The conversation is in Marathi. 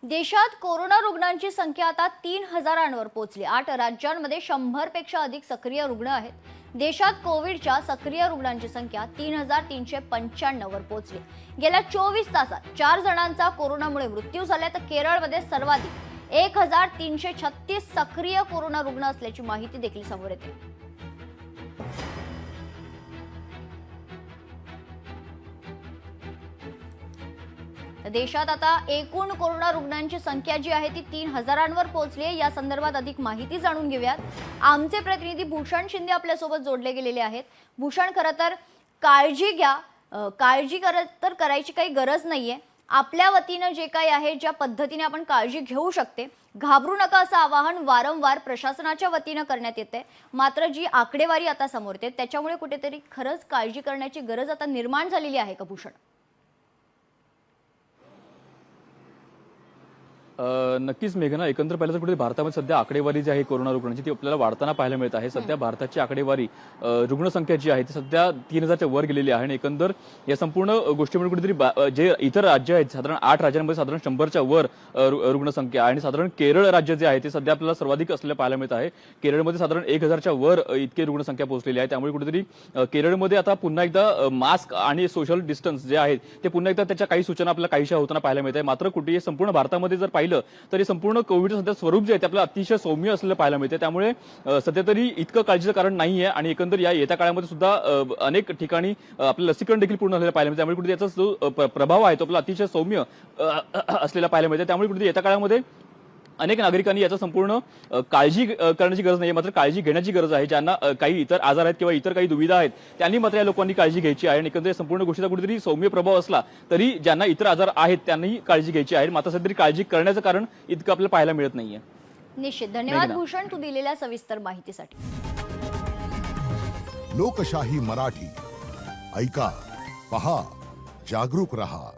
देशात कोरोना रुग्णांची संख्या आता 3,000वर पोहोचली। 8 राज्यांमध्ये 100 पेक्षा अधिक सक्रिय रुग्ण आहेत। देशात कोविडच्या सक्रिय रुग्णांची संख्या 3,395वर पोहोचली। गेल्या 24 तासात 4 जणांचा कोरोनामुळे मृत्यू झाला, तर केरळमध्ये सर्वाधिक 1,336 सक्रिय कोरोना रुग्ण असल्याची माहिती देखील समोर येते। देशात आता एकूण कोरोना रुग्णांची संख्या जी आहे ती 3,000वर पोहोचली आहे। या संदर्भात अधिक माहिती जाणून घेऊयात। आमचे प्रतिनिधी भूषण शिंदे आपल्या सोबत जोडले गेलेले आहेत। भूषण, खरं तर काळजी करायची काही गरज नाहीये। आपल्या वतीने जे काही आहे, ज्या पद्धतीने आपण काळजी घेऊ शकते, घाबरू नका असं आवाहन वारंवार प्रशासनाच्या वतीने करण्यात येते। मात्र जी आकडेवारी आता समोर येते त्याच्यामुळे कुठेतरी खरंच काळजी करण्याची गरज आता निर्माण झालेली आहे का भूषण? नक्कीच मेघना, एकंदर पाहिलं तर कुठे भारतामध्ये सध्या आकडेवारी जी आहे कोरोना रुग्णांची ती आपल्याला वाढताना पाहायला मिळत आहे। सध्या भारताची आकडेवारी रुग्णसंख्या जी आहे ती सध्या 3,000च्या वर गेलेली आहे आणि एकंदर या संपूर्ण गोष्टीमुळे कुठेतरी जे इतर राज्य आहेत, साधारण 8 राज्यांमध्ये साधारण 100च्या वर रुग्णसंख्या आणि साधारण केरळ राज्य जे आहे ते सध्या आपल्याला सर्वाधिक असलेलं पाहायला मिळत आहे। केरळमध्ये साधारण 1,000च्या वर इतकी रुग्णसंख्या पोहोचलेली आहे। त्यामुळे कुठेतरी केरळमध्ये आता पुन्हा एकदा मास्क आणि सोशल डिस्टन्स जे आहेत ते पुन्हा एकदा त्याच्या काही सूचना आपल्याला काहीशा होताना पाहायला मिळत आहे। मात्र कुठेही संपूर्ण भारतामध्ये जर पाहिलं तरी संपूर्ण कोविडचं सध्या स्वरूप जे आहे ते आपल्याला अतिशय सौम्य असलेलं पाहायला मिळते। त्यामुळे सध्या तरी इतकं काळजीचं कारण नाहीये आणि एकंदर या येत्या काळामध्ये सुद्धा अनेक ठिकाणी आपलं लसीकरण देखील पूर्ण झालेलं पाहायला मिळते। त्यामुळे कुठे याचा जो प्रभाव आहे तो आपला अतिशय सौम्य असलेला पाहायला मिळते। त्यामुळे कुठे येत्या काळामध्ये अनेक नागरिकांनी याचा संपूर्ण काळजी करण्याची गरज नाही, मात्र काळजी घेण्याची गरज आहे। ज्यांना काही इतर आजार आहेत किंवा इतर काही दुविधा आहेत त्यांनी मात्र या लोकांनी काळजी घ्यायची आहे आणि एकंदर संपूर्ण गोष्टीचा कुठेतरी सौम्य प्रभाव असला तरी ज्यांना इतर आजार आहेत त्यांनी काळजी घ्यायची आहे। मात्र सध्या काळजी करण्याचं कारण इतकं आपल्याला पाहायला मिळत नाहीये। निश्चित धन्यवाद भूषण, तू दिलेल्या सविस्तर माहितीसाठी। लोकशाही मराठी ऐका, पहा, जागरूक रहा।